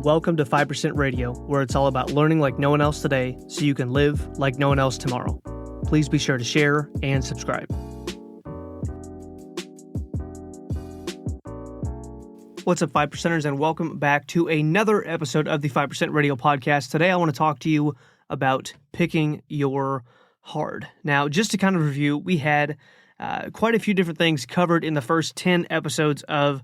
Welcome to 5% Radio, where it's all about learning like no one else today so you can live like no one else tomorrow. Please be sure to share and subscribe. What's up, 5%ers, and welcome back to another episode of the 5% Radio podcast. Today, I want to talk to you about picking your hard. Now, just to kind of review, we had quite a few different things covered in the first 10 episodes of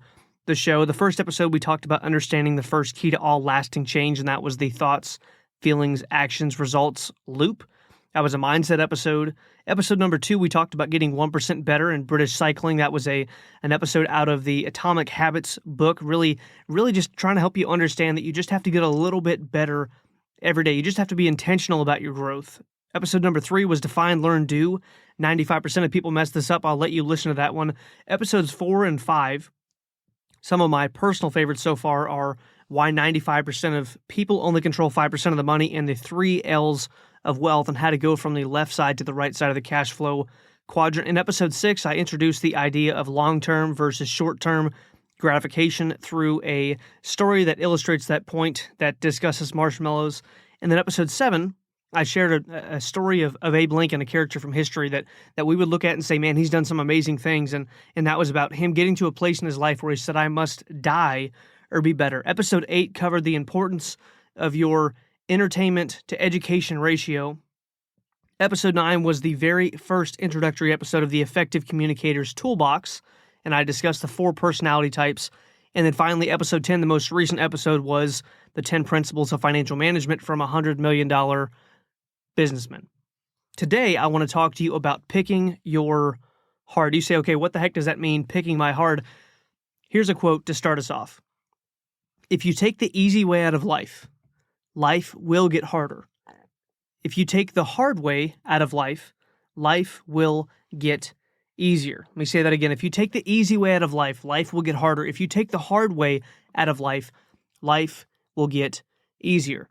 the show. The first episode, we talked about understanding the first key to all lasting change, and that was the thoughts, feelings, actions, results loop. That was a mindset episode. Episode number 2, we talked about getting 1% better in British cycling. That was an episode out of the Atomic Habits book, really just trying to help you understand that you just have to get a little bit better every day. You just have to be intentional about your growth. Episode number 3 was define, learn, do. 95% of people mess this up. I'll let you listen to that one. Episodes 4 and 5, some of my personal favorites so far are why 95% of people only control 5% of the money and the 3 L's of wealth and how to go from the left side to the right side of the cash flow quadrant. In episode 6, I introduced the idea of long-term versus short-term gratification through a story that illustrates that point that discusses marshmallows. And then episode 7, I shared a story of Abe Lincoln, a character from history that we would look at and say, man, he's done some amazing things. And that was about him getting to a place in his life where he said, I must die or be better. Episode 8 covered the importance of your entertainment to education ratio. Episode 9 was the very first introductory episode of the Effective Communicator's Toolbox, and I discussed the 4 personality types. And then finally, episode 10, the most recent episode, was the 10 principles of financial management from a $100 million businessman. Today, I want to talk to you about picking your hard. You say, okay, what the heck does that mean, picking my hard? Here's a quote to start us off. If you take the easy way out of life, life will get harder. If you take the hard way out of life, life will get easier. Let me say that again. If you take the easy way out of life, life will get harder. If you take the hard way out of life, life will get easier.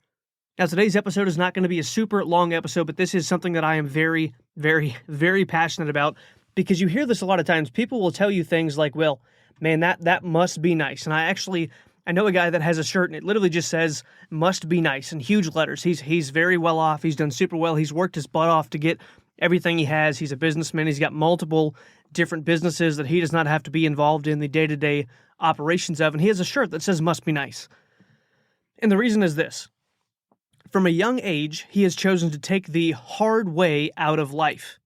Now, today's episode is not going to be a super long episode, but this is something that I am very, very, very passionate about, because you hear this a lot of times. People will tell you things like, well, man, that must be nice. And I know a guy that has a shirt and it literally just says, must be nice, in huge letters. He's very well off. He's done super well. He's worked his butt off to get everything he has. He's a businessman. He's got multiple different businesses that he does not have to be involved in the day-to-day operations of. And he has a shirt that says, must be nice. And the reason is this. From a young age, he has chosen to take the hard way out of life,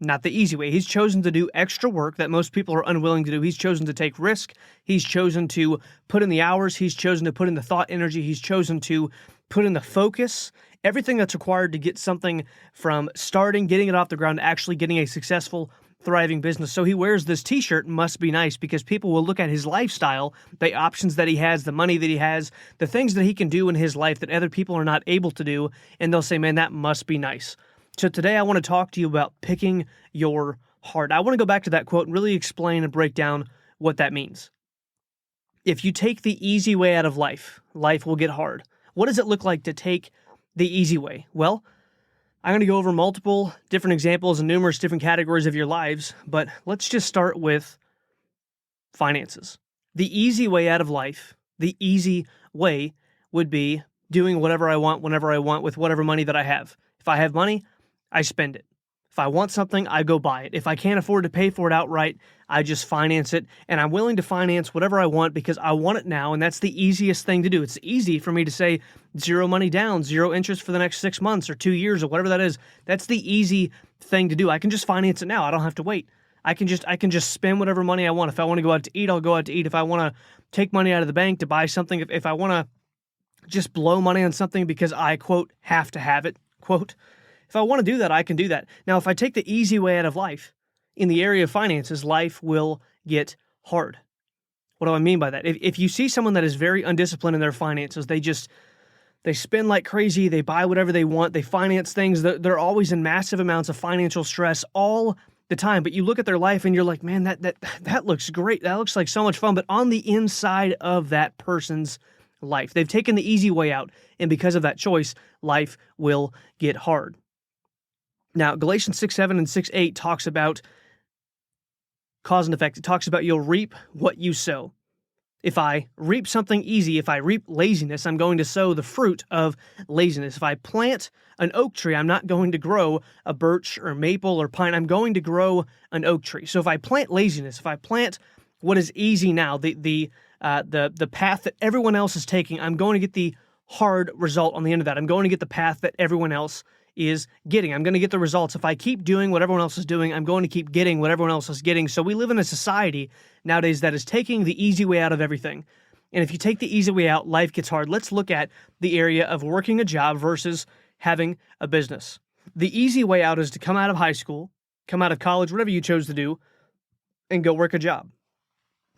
not the easy way. He's chosen to do extra work that most people are unwilling to do. He's chosen to take risk. He's chosen to put in the hours. He's chosen to put in the thought energy. He's chosen to put in the focus, everything that's required to get something from starting, getting it off the ground, to actually getting a successful, thriving business. So he wears this t-shirt, must be nice, because people will look at his lifestyle, the options that he has, the money that he has, the things that he can do in his life that other people are not able to do, and they'll say, man, that must be nice. So today I want to talk to you about picking your hard. I want to go back to that quote and really explain and break down what that means. If you take the easy way out of life, life will get hard. What does it look like to take the easy way? Well, I'm going to go over multiple different examples and numerous different categories of your lives, but let's just start with finances. The easy way out of life, the easy way would be doing whatever I want, whenever I want, with whatever money that I have. If I have money, I spend it. If I want something, I go buy it. If I can't afford to pay for it outright, I just finance it. And I'm willing to finance whatever I want because I want it now. And that's the easiest thing to do. It's easy for me to say 0 money down, 0 interest for the next 6 months or 2 years or whatever that is. That's the easy thing to do. I can just finance it now. I don't have to wait. I can just spend whatever money I want. If I want to go out to eat, I'll go out to eat. If I want to take money out of the bank to buy something, if I want to just blow money on something because I, quote, have to have it, quote, if I want to do that, I can do that. Now, if I take the easy way out of life, in the area of finances, life will get hard. What do I mean by that? If you see someone that is very undisciplined in their finances, they spend like crazy, they buy whatever they want, they finance things, they're always in massive amounts of financial stress all the time. But you look at their life and you're like, man, that looks great. That looks like so much fun. But on the inside of that person's life, they've taken the easy way out. And because of that choice, life will get hard. Now, Galatians 6:7 and 6:8 talks about cause and effect. It talks about you'll reap what you sow. If I reap something easy, if I reap laziness, I'm going to sow the fruit of laziness. If I plant an oak tree, I'm not going to grow a birch or maple or pine. I'm going to grow an oak tree. So if I plant laziness, if I plant what is easy now, the path that everyone else is taking, I'm going to get the hard result on the end of that. I'm going to get the path that everyone else is getting. I'm going to get the results. If I keep doing what everyone else is doing, I'm going to keep getting what everyone else is getting. So we live in a society nowadays that is taking the easy way out of everything. And if you take the easy way out, life gets hard. Let's look at the area of working a job versus having a business. The easy way out is to come out of high school, come out of college, whatever you chose to do, and go work a job.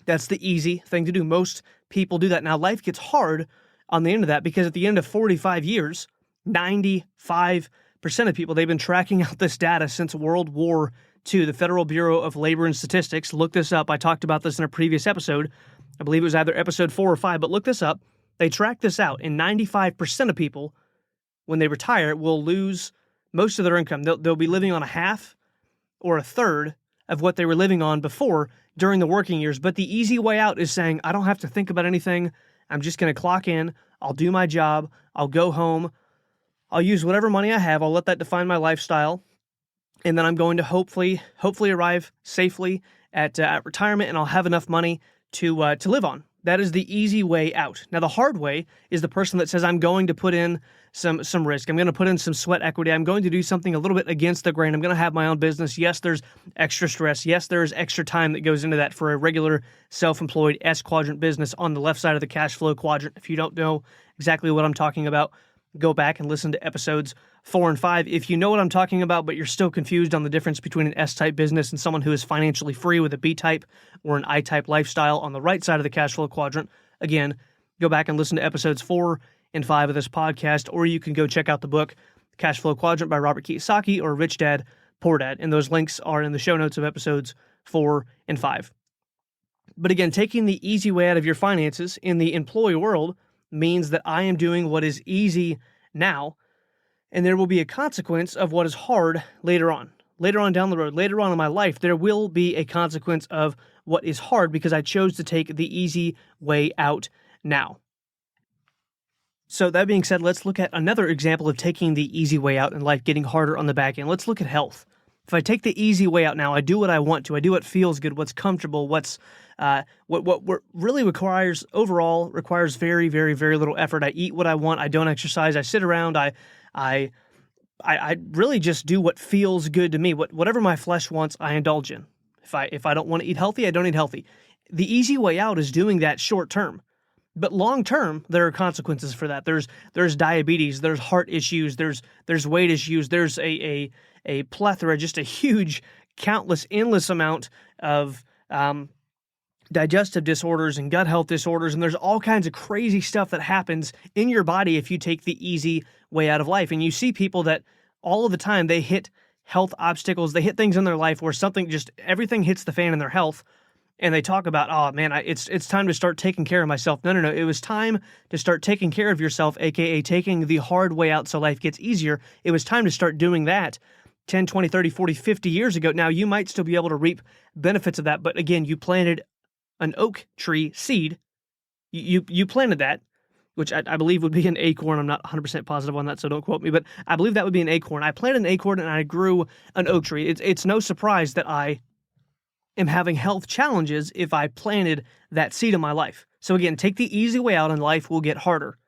That's the easy thing to do. Most people do that. Now, life gets hard on the end of that because at the end of 45 years, 95% of people, they've been tracking out this data since World War II. The Federal Bureau of Labor and Statistics, look this up. I talked about this in a previous episode. I believe it was either episode 4 or 5, but look this up. They track this out, and 95% of people, when they retire, will lose most of their income. They'll be living on a half or a third of what they were living on before during the working years. But the easy way out is saying, I don't have to think about anything. I'm just going to clock in. I'll do my job. I'll go home. I'll use whatever money I have. I'll let that define my lifestyle. And then I'm going to hopefully arrive safely at retirement, and I'll have enough money to live on. That is the easy way out. Now, the hard way is the person that says, I'm going to put in some risk. I'm going to put in some sweat equity. I'm going to do something a little bit against the grain. I'm going to have my own business. Yes, there's extra stress. Yes, there's extra time that goes into that for a regular self-employed S-quadrant business on the left side of the cash flow quadrant. If you don't know exactly what I'm talking about, go back and listen to episodes 4 and 5. If you know what I'm talking about, but you're still confused on the difference between an S-type business and someone who is financially free with a B-type or an I-type lifestyle on the right side of the cash flow quadrant, again, go back and listen to episodes 4 and 5 of this podcast, or you can go check out the book, Cash Flow Quadrant by Robert Kiyosaki, or Rich Dad, Poor Dad. And those links are in the show notes of episodes 4 and 5. But again, taking the easy way out of your finances in the employee world means that I am doing what is easy now, and there will be a consequence of what is hard later on. Later on down the road, later on in my life, there will be a consequence of what is hard because I chose to take the easy way out now. So that being said, let's look at another example of taking the easy way out in life getting harder on the back end. Let's look at health. If I take the easy way out now, I do what I want to. I do what feels good, what's comfortable, what really requires very, very, very little effort. I eat what I want. I don't exercise. I sit around. I really just do what feels good to me. Whatever my flesh wants, I indulge in. If I don't want to eat healthy, I don't eat healthy. The easy way out is doing that short term. But long term, there are consequences for that. There's diabetes, there's heart issues, there's weight issues, there's a plethora, just a huge, countless, endless amount of digestive disorders and gut health disorders, and there's all kinds of crazy stuff that happens in your body if you take the easy way out of life. And you see people that all of the time they hit health obstacles, they hit things in their life where everything hits the fan in their health. And they talk about, oh man, it's time to start taking care of myself. No. It was time to start taking care of yourself, aka taking the hard way out so life gets easier. It was time to start doing that 10, 20, 30, 40, 50 years ago. Now, you might still be able to reap benefits of that, but again, you planted an oak tree seed. You planted that, which I believe would be an acorn. I'm not 100% positive on that, so don't quote me, but I believe that would be an acorn. I planted an acorn and I grew an oak tree. It's no surprise that I am having health challenges if I planted that seed in my life. So again, take the easy way out and life will get harder.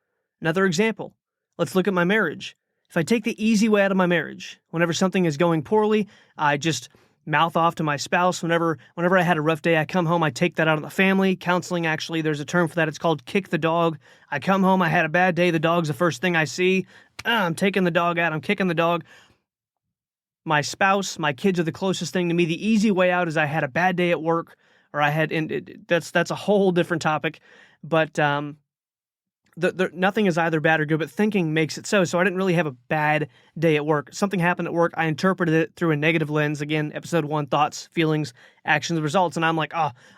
Another example, let's look at my marriage. If I take the easy way out of my marriage, whenever something is going poorly, I just mouth off to my spouse. Whenever I had a rough day, I come home, I take that out on the family. Counseling, actually, there's a term for that. It's called kick the dog. I come home, I had a bad day, the dog's the first thing I see. I'm taking the dog out, I'm kicking the dog. My spouse, my kids are the closest thing to me. The easy way out is I had a bad day at work, or that's a whole different topic. But nothing is either bad or good, but thinking makes it so. So I didn't really have a bad day at work. Something happened at work. I interpreted it through a negative lens. Again, episode 1, thoughts, feelings, actions, results. And I'm like,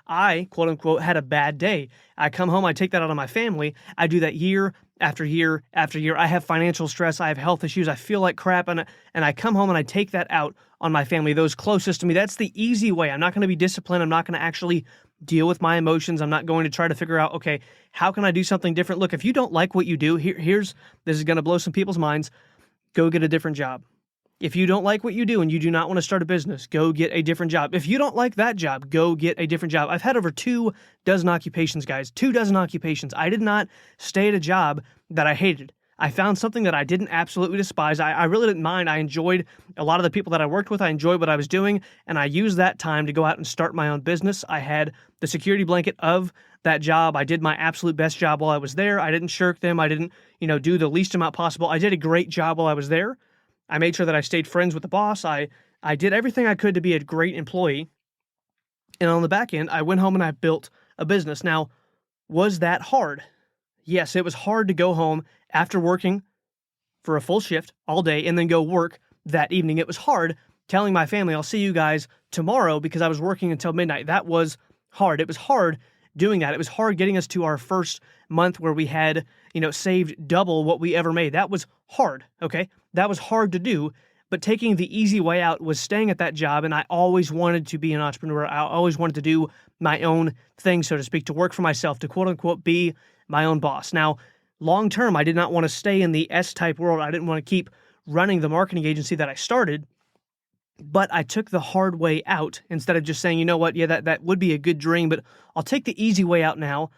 I, quote unquote, had a bad day. I come home, I take that out on my family. I do that year after year after year. I have financial stress. I have health issues. I feel like crap. And I come home and I take that out on my family, those closest to me. That's the easy way. I'm not going to be disciplined. I'm not going to actually deal with my emotions. I'm not going to try to figure out, okay, how can I do something different? Look, if you don't like what you do, this is going to blow some people's minds. Go get a different job. If you don't like what you do and you do not want to start a business, go get a different job. If you don't like that job, go get a different job. I've had over 24 occupations, guys. 24 occupations. I did not stay at a job that I hated. I found something that I didn't absolutely despise. I really didn't mind. I enjoyed a lot of the people that I worked with. I enjoyed what I was doing, and I used that time to go out and start my own business. I had the security blanket of that job. I did my absolute best job while I was there. I didn't shirk them. I didn't, do the least amount possible. I did a great job while I was there. I made sure that I stayed friends with the boss. I did everything I could to be a great employee. And on the back end, I went home and I built a business. Now, was that hard? Yes, it was hard to go home after working for a full shift all day and then go work that evening. It was hard telling my family, I'll see you guys tomorrow, because I was working until midnight. That was hard. It was hard doing that. It was hard getting us to our first month where we had, saved double what we ever made. That was hard, okay? That was hard to do, but taking the easy way out was staying at that job, and I always wanted to be an entrepreneur. I always wanted to do my own thing, so to speak, to work for myself, to quote-unquote be my own boss. Now, long term, I did not want to stay in the S-type world. I didn't want to keep running the marketing agency that I started, but I took the hard way out instead of just saying, you know what, yeah, that would be a good dream, but I'll take the easy way out now.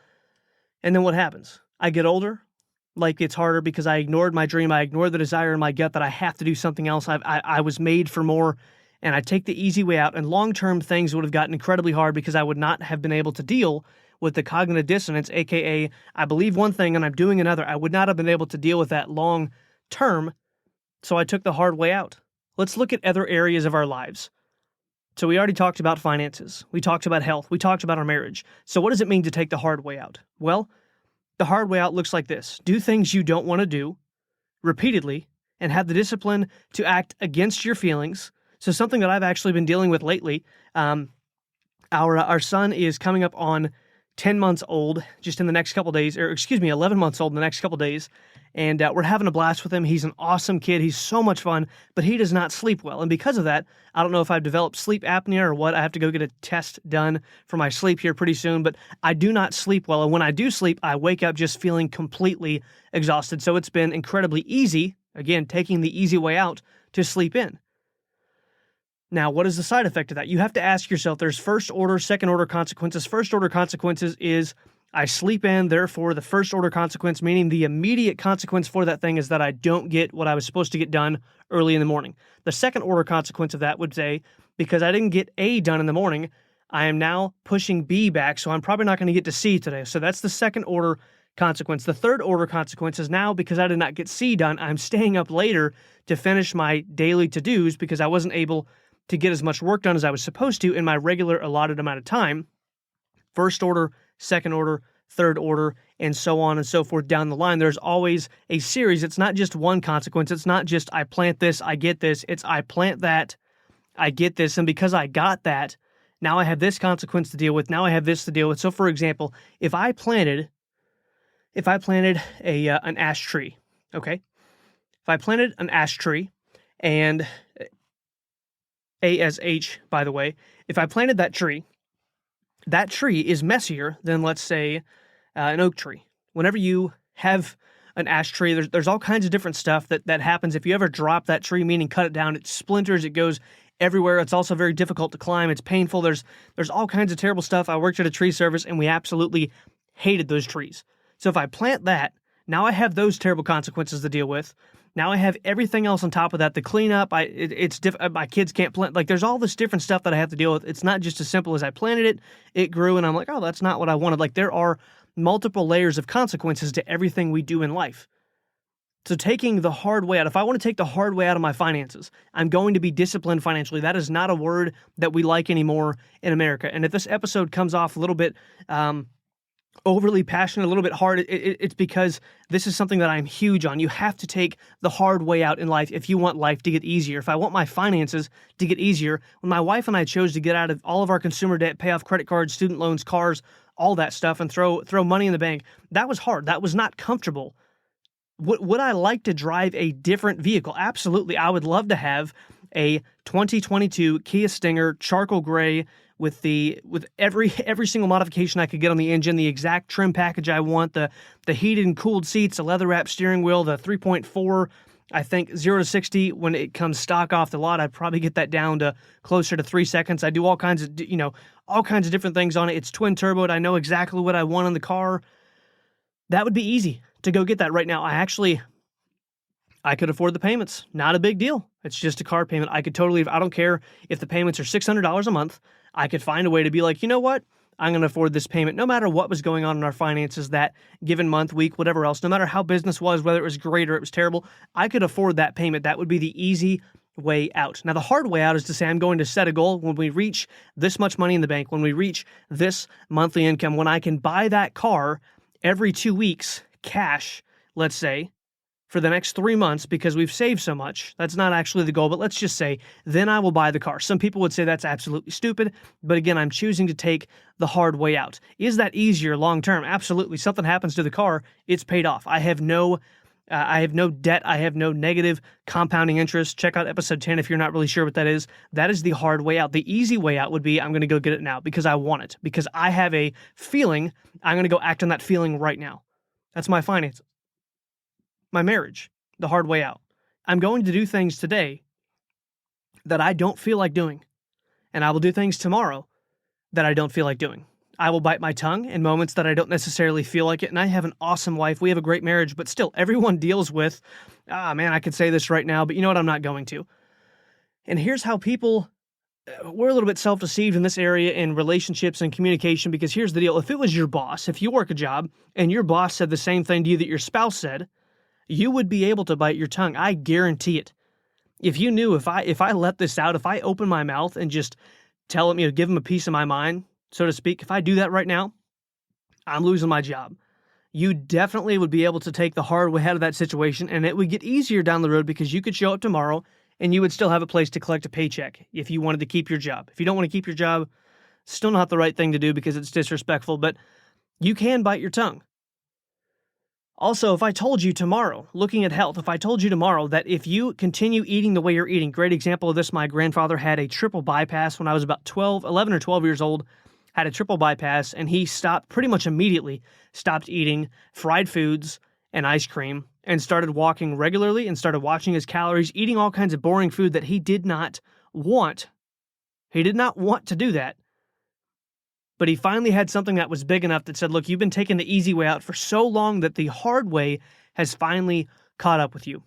And then what happens? I get older, life gets harder because I ignored my dream. I ignored the desire in my gut that I have to do something else. I was made for more, and I take the easy way out. And long-term things would have gotten incredibly hard because I would not have been able to deal with the cognitive dissonance, aka I believe one thing and I'm doing another. I would not have been able to deal with that long term, so I took the hard way out. Let's look at other areas of our lives. So we already talked about finances. We talked about health. We talked about our marriage. So what does it mean to take the hard way out? Well, the hard way out looks like this. Do things you don't want to do repeatedly and have the discipline to act against your feelings. So something that I've actually been dealing with lately, our son is coming up on 10 months old just in the next couple days, 11 months old in the next couple days. And we're having a blast with him. He's an awesome kid. He's so much fun, but he does not sleep well. And because of that, I don't know if I've developed sleep apnea or what. I have to go get a test done for my sleep here pretty soon, but I do not sleep well. And when I do sleep, I wake up just feeling completely exhausted. So it's been incredibly easy, again, taking the easy way out, to sleep in. Now, what is the side effect of that? You have to ask yourself, there's first order, second order consequences. First order consequences is I sleep in, therefore the first order consequence, meaning the immediate consequence for that thing, is that I don't get what I was supposed to get done early in the morning. The second order consequence of that would say, because I didn't get A done in the morning, I am now pushing B back, so I'm probably not going to get to C today. So that's the second order consequence. The third order consequence is now, because I did not get C done, I'm staying up later to finish my daily to-dos because I wasn't able to get as much work done as I was supposed to in my regular allotted amount of time. First order, second order, third order, and so on and so forth down the line. There's always a series. It's not just one consequence. It's not just I plant this, I get this. It's I plant that, I get this. And because I got that, now I have this consequence to deal with. Now I have this to deal with. So for example, if I planted an ash tree, okay? If I planted an ash tree, and ASH, by the way, if I planted that tree is messier than, let's say, an oak tree. Whenever you have an ash tree, there's all kinds of different stuff that happens. If you ever drop that tree, meaning cut it down, it splinters, it goes everywhere. It's also very difficult to climb. It's painful. There's all kinds of terrible stuff. I worked at a tree service, and we absolutely hated those trees. So if I plant that, now I have those terrible consequences to deal with. Now I have everything else on top of that, the cleanup. My kids can't plant. Like, there's all this different stuff that I have to deal with. It's not just as simple as I planted it, it grew, and I'm like, oh, that's not what I wanted. Like, there are multiple layers of consequences to everything we do in life. So taking the hard way out, if I want to take the hard way out of my finances, I'm going to be disciplined financially. That is not a word that we like anymore in America. And if this episode comes off a little bit overly passionate, a little bit hard, it's because this is something that I'm huge on. You have to take the hard way out in life if you want life to get easier. If I want my finances to get easier, when my wife and I chose to get out of all of our consumer debt, pay off credit cards, student loans, cars, all that stuff, and throw money in the bank, that was hard. That was not comfortable. Would I like to drive a different vehicle? Absolutely. I would love to have a 2022 Kia Stinger charcoal gray with every single modification I could get on the engine, the exact trim package I want, the heated and cooled seats, the leather wrapped steering wheel, the 3.4. I think 0 to 60 when it comes stock off the lot, I'd probably get that down to closer to 3 seconds. I do all kinds of different things on it. It's twin turboed. I know exactly what I want in the car. That would be easy to go get that right now. I could afford the payments. Not a big deal. It's just a car payment. I don't care if the payments are $600 a month. I could find a way to be like, you know what? I'm going to afford this payment no matter what was going on in our finances that given month, week, whatever else, no matter how business was, whether it was great or it was terrible, I could afford that payment. That would be the easy way out. Now, the hard way out is to say I'm going to set a goal when we reach this much money in the bank, when we reach this monthly income, when I can buy that car every 2 weeks, cash, let's say, for the next 3 months because we've saved so much. That's not actually the goal, but let's just say, then I will buy the car. Some people would say that's absolutely stupid, but again, I'm choosing to take the hard way out. Is that easier long term? Absolutely. Something happens to the car, it's paid off. I have no debt. I have no negative compounding interest. Check out episode 10 if you're not really sure what that is. That is the hard way out. The easy way out would be I'm going to go get it now because I want it, because I have a feeling. I'm going to go act on that feeling right now. That's my finances. My marriage, the hard way out. I'm going to do things today that I don't feel like doing, and I will do things tomorrow that I don't feel like doing. I will bite my tongue in moments that I don't necessarily feel like it, and I have an awesome wife. We have a great marriage, but still, everyone deals with, I could say this right now, but you know what? I'm not going to. And here's how we're a little bit self-deceived in this area in relationships and communication, because here's the deal. If it was your boss, if you work a job, and your boss said the same thing to you that your spouse said, you would be able to bite your tongue. I guarantee it. If you knew if I let this out, if I open my mouth and just tell him, give him a piece of my mind, so to speak, if I do that right now, I'm losing my job. You definitely would be able to take the hard way out of that situation, and it would get easier down the road because you could show up tomorrow and you would still have a place to collect a paycheck if you wanted to keep your job. If you don't want to keep your job, still not the right thing to do because it's disrespectful, but you can bite your tongue. Also, if I told you tomorrow, looking at health, if I told you tomorrow that if you continue eating the way you're eating, great example of this, my grandfather had a triple bypass when I was about 11 or 12 years old, had a triple bypass, and he pretty much immediately stopped eating fried foods and ice cream and started walking regularly and started watching his calories, eating all kinds of boring food that he did not want. He did not want to do that. But he finally had something that was big enough that said, look, you've been taking the easy way out for so long that the hard way has finally caught up with you.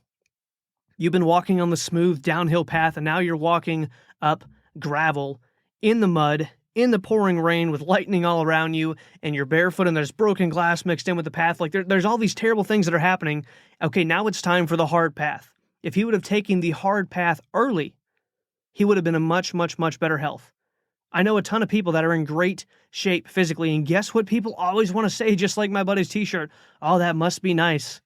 You've been walking on the smooth downhill path, and now you're walking up gravel, in the mud, in the pouring rain with lightning all around you, and you're barefoot, and there's broken glass mixed in with the path. Like there's all these terrible things that are happening. Okay, now it's time for the hard path. If he would have taken the hard path early, he would have been in much, much, much better health. I know a ton of people that are in great shape physically, and guess what people always want to say, just like my buddy's t-shirt? Oh, that must be nice.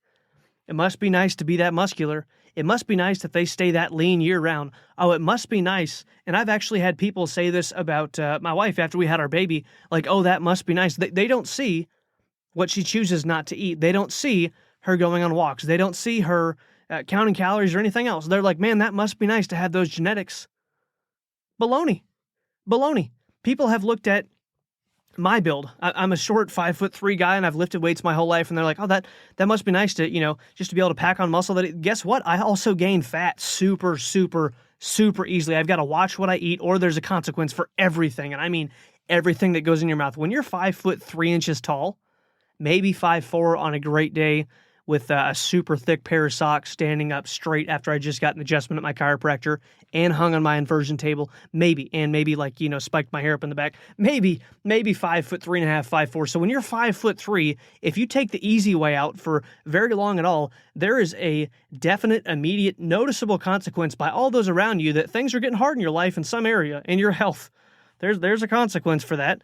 It must be nice to be that muscular. It must be nice that they stay that lean year-round. Oh, it must be nice. And I've actually had people say this about my wife after we had our baby, like, oh, that must be nice. They don't see what she chooses not to eat. They don't see her going on walks. They don't see her counting calories or anything else. They're like, man, that must be nice to have those genetics. Baloney. People have looked at my build. I'm a short 5'3" guy, and I've lifted weights my whole life, and they're like, oh, that must be nice to, just to be able to pack on muscle. Guess what? I also gain fat super, super, super easily. I've got to watch what I eat, or there's a consequence for everything, and I mean everything that goes in your mouth. When you're 5'3" tall, maybe 5'4" on a great day, with a super thick pair of socks, standing up straight after I just got an adjustment at my chiropractor and hung on my inversion table, maybe spiked my hair up in the back, maybe 5'3.5", 5'4". So when you're 5'3", if you take the easy way out for very long at all, there is a definite, immediate, noticeable consequence by all those around you that things are getting hard in your life in some area, in your health. There's a consequence for that.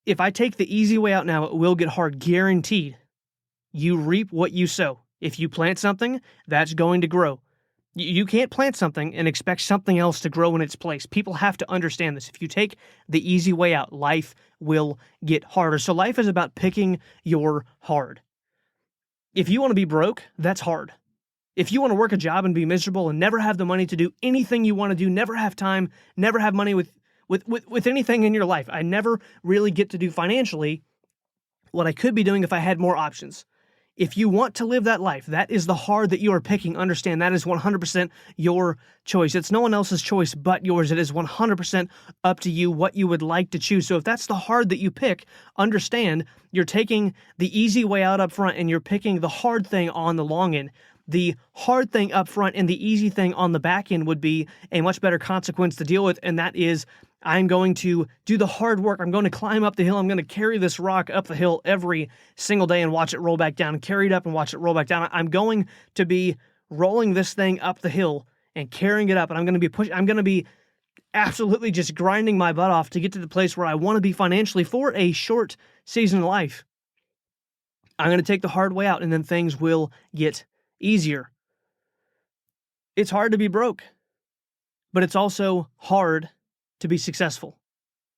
If I take the easy way out now, it will get hard, guaranteed. You reap what you sow. If you plant something, that's going to grow. You can't plant something and expect something else to grow in its place. People have to understand this. If you take the easy way out, life will get harder. So life is about picking your hard. If you want to be broke, that's hard. If you want to work a job and be miserable and never have the money to do anything you want to do, never have time, never have money with with anything in your life. I never really get to do financially what I could be doing if I had more options. If you want to live that life, that is the hard that you are picking. Understand that is 100% your choice. It's no one else's choice but yours. It is 100% up to you what you would like to choose. So if that's the hard that you pick, understand you're taking the easy way out up front and you're picking the hard thing on the long end. The hard thing up front and the easy thing on the back end would be a much better consequence to deal with, and that is I'm going to do the hard work. I'm going to climb up the hill. I'm going to carry this rock up the hill every single day and watch it roll back down, and carry it up and watch it roll back down. I'm going to be rolling this thing up the hill and carrying it up, and I'm going to be pushing. I'm going to be absolutely just grinding my butt off to get to the place where I want to be financially for a short season of life. I'm going to take the hard way out, and then things will get easier. It's hard to be broke, but it's also hard to be successful.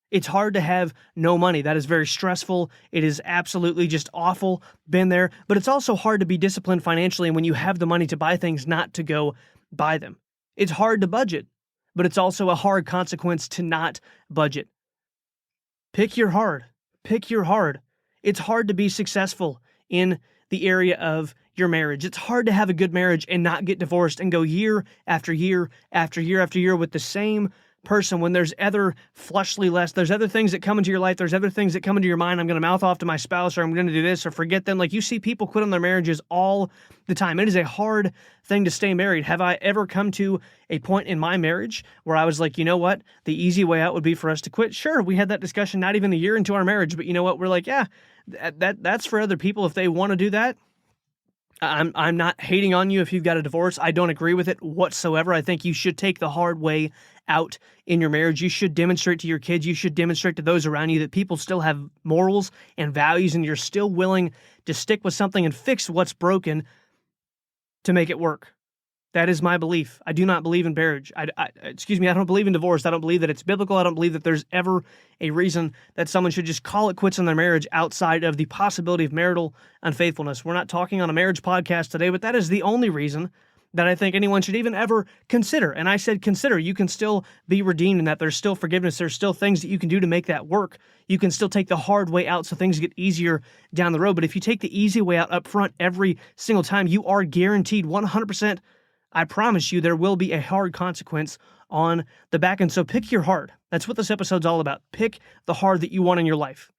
It's hard to have no money. That is very stressful. It is absolutely just awful. Been there. But it's also hard to be disciplined financially when you have the money to buy things, not to go buy them. It's hard to budget, but it's also a hard consequence to not budget. Pick your hard. Pick your hard. It's hard to be successful in the area of your marriage. It's hard to have a good marriage and not get divorced and go year after year after year after year with the same person when there's other fleshly lust. There's other things that come into your life. There's other things that come into your mind. I'm going to mouth off to my spouse, or I'm going to do this, or forget them. Like, you see people quit on their marriages all the time. It is a hard thing to stay married. Have I ever come to a point in my marriage where I was like, you know what? The easy way out would be for us to quit? Sure, we had that discussion not even a year into our marriage, but you know what? We're like, yeah, that's for other people if they want to do that. I'm not hating on you if you've got a divorce. I don't agree with it whatsoever. I think you should take the hard way out in your marriage. You should demonstrate to your kids, you should demonstrate to those around you that people still have morals and values, and you're still willing to stick with something and fix what's broken to make it work. That is my belief. I do not believe in marriage. I don't believe in divorce. I don't believe that it's biblical. I don't believe that there's ever a reason that someone should just call it quits on their marriage outside of the possibility of marital unfaithfulness. We're not talking on a marriage podcast today, but that is the only reason that I think anyone should even ever consider. And I said consider. You can still be redeemed in that there's still forgiveness. There's still things that you can do to make that work. You can still take the hard way out so things get easier down the road. But if you take the easy way out up front every single time, you are guaranteed 100%. I promise you there will be a hard consequence on the back end. So pick your hard. That's what this episode's all about. Pick the hard that you want in your life.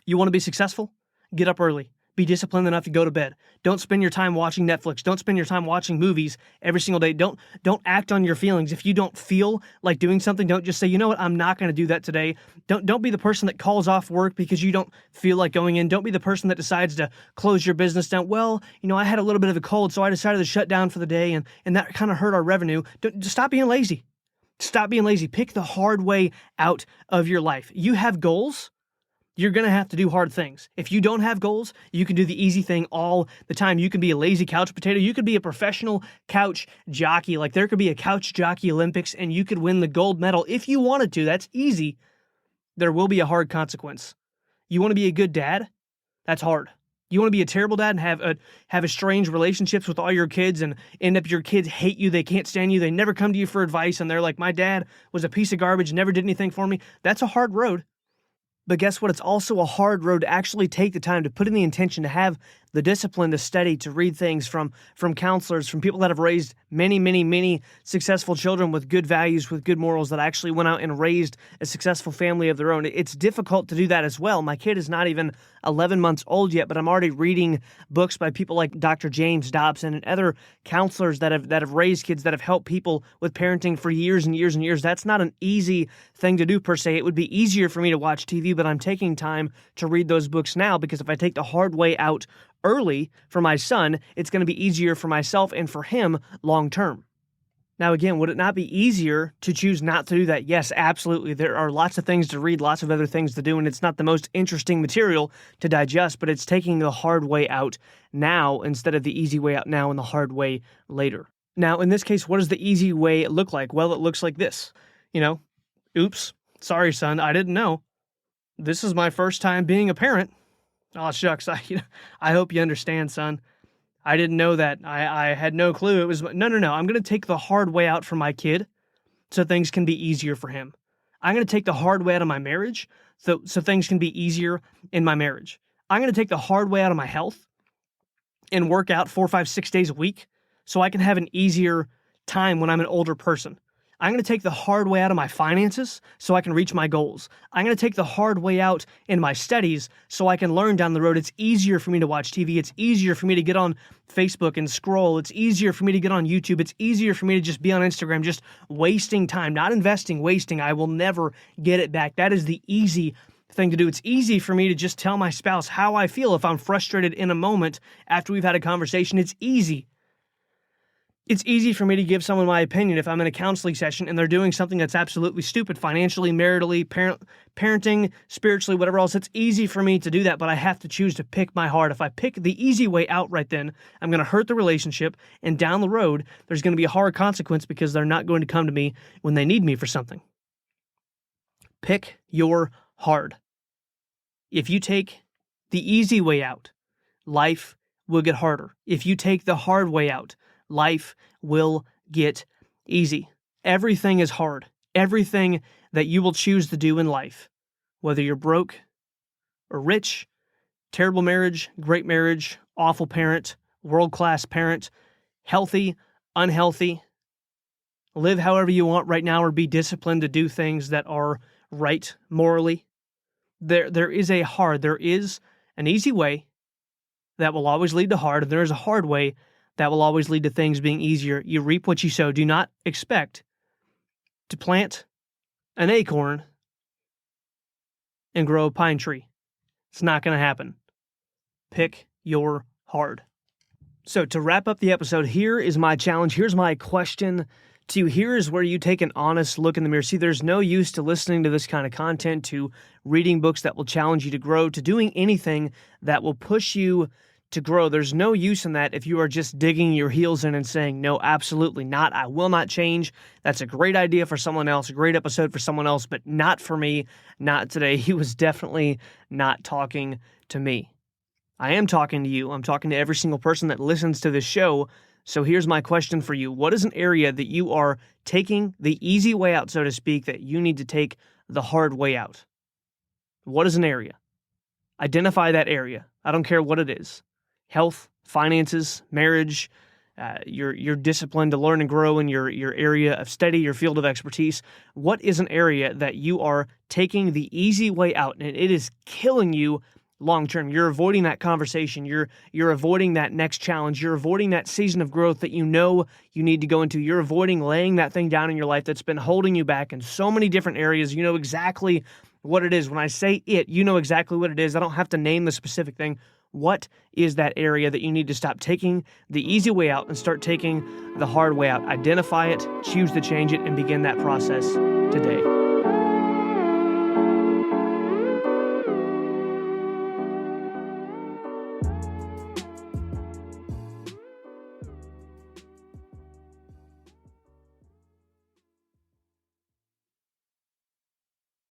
You want to be successful? Get up early. Be disciplined enough to go to bed. Don't spend your time watching Netflix. Don't spend your time watching movies every single day. Don't act on your feelings. If you don't feel like doing something, don't just say, you know what, I'm not going to do that today. Don't be the person that calls off work because you don't feel like going in. Don't be the person that decides to close your business down. Well, I had a little bit of a cold, so I decided to shut down for the day, and that kind of hurt our revenue. Just stop being lazy. Stop being lazy. Pick the hard way out of your life. You have goals. You're going to have to do hard things. If you don't have goals, you can do the easy thing all the time. You can be a lazy couch potato. You could be a professional couch jockey. Like, there could be a couch jockey Olympics and you could win the gold medal if you wanted to. That's easy. There will be a hard consequence. You want to be a good dad? That's hard. You want to be a terrible dad and have estranged relationships with all your kids and end up your kids hate you. They can't stand you. They never come to you for advice. And they're like, my dad was a piece of garbage, never did anything for me. That's a hard road. But guess what? It's also a hard road to actually take the time to put in the intention to have the discipline to study, to read things from counselors, from people that have raised many, many, many successful children with good values, with good morals, that actually went out and raised a successful family of their own. It's difficult to do that as well. My kid is not even 11 months old yet, but I'm already reading books by people like Dr. James Dobson and other counselors that have raised kids, that have helped people with parenting for years and years and years. That's not an easy thing to do per se. It would be easier for me to watch TV, but I'm taking time to read those books now, because if I take the hard way out early for my son, it's going to be easier for myself and for him long term. Now, again, would it not be easier to choose not to do that? Yes, absolutely. There are lots of things to read, lots of other things to do, and it's not the most interesting material to digest, but it's taking the hard way out now instead of the easy way out now and the hard way later. Now, in this case, what does the easy way look like? Well, it looks like this. Oops, sorry, son, I didn't know. This is my first time being a parent. Oh, shucks, I hope you understand, son. I didn't know that. I had no clue. It was, no. I'm going to take the hard way out for my kid so things can be easier for him. I'm going to take the hard way out of my marriage so things can be easier in my marriage. I'm going to take the hard way out of my health and work out 4, 5, 6 days a week so I can have an easier time when I'm an older person. I'm going to take the hard way out of my finances so I can reach my goals. I'm going to take the hard way out in my studies so I can learn down the road. It's easier for me to watch TV. It's easier for me to get on Facebook and scroll. It's easier for me to get on YouTube. It's easier for me to just be on Instagram, just wasting time, not investing, wasting. I will never get it back. That is the easy thing to do. It's easy for me to just tell my spouse how I feel if I'm frustrated in a moment after we've had a conversation. It's easy. It's easy for me to give someone my opinion if I'm in a counseling session and they're doing something that's absolutely stupid, financially, maritally, parenting, spiritually, whatever else. It's easy for me to do that, but I have to choose to pick my heart. If I pick the easy way out right then, I'm going to hurt the relationship, and down the road, there's going to be a hard consequence because they're not going to come to me when they need me for something. Pick your hard. If you take the easy way out, life will get harder. If you take the hard way out, life will get easy. Everything is hard. Everything that you will choose to do in life, whether you're broke or rich, terrible marriage, great marriage, awful parent, world-class parent, healthy, unhealthy, live however you want right now or be disciplined to do things that are right morally. There is an easy way that will always lead to hard, and there is a hard way that will always lead to things being easier. You reap what you sow. Do not expect to plant an acorn and grow a pine tree. It's not going to happen. Pick your hard. So to wrap up the episode, here is my challenge. Here's my question to you. Here is where you take an honest look in the mirror. See, there's no use to listening to this kind of content, to reading books that will challenge you to grow, to doing anything that will push you to grow. There's no use in that if you are just digging your heels in and saying, no, absolutely not. I will not change. That's a great idea for someone else, a great episode for someone else, but not for me, not today. He was definitely not talking to me. I am talking to you. I'm talking to every single person that listens to this show. So here's my question for you. What is an area that you are taking the easy way out, so to speak, that you need to take the hard way out? What is an area? Identify that area. I don't care what it is. Health, finances, marriage, your discipline to learn and grow in your area of study, your field of expertise. What is an area that you are taking the easy way out and it is killing you long term? You're avoiding that conversation. You're avoiding that next challenge. You're avoiding that season of growth that you know you need to go into. You're avoiding laying that thing down in your life that's been holding you back in so many different areas. You know exactly what it is. When I say it, you know exactly what it is. I don't have to name the specific thing. What is that area that you need to stop taking the easy way out and start taking the hard way out? Identify it, choose to change it, and begin that process today.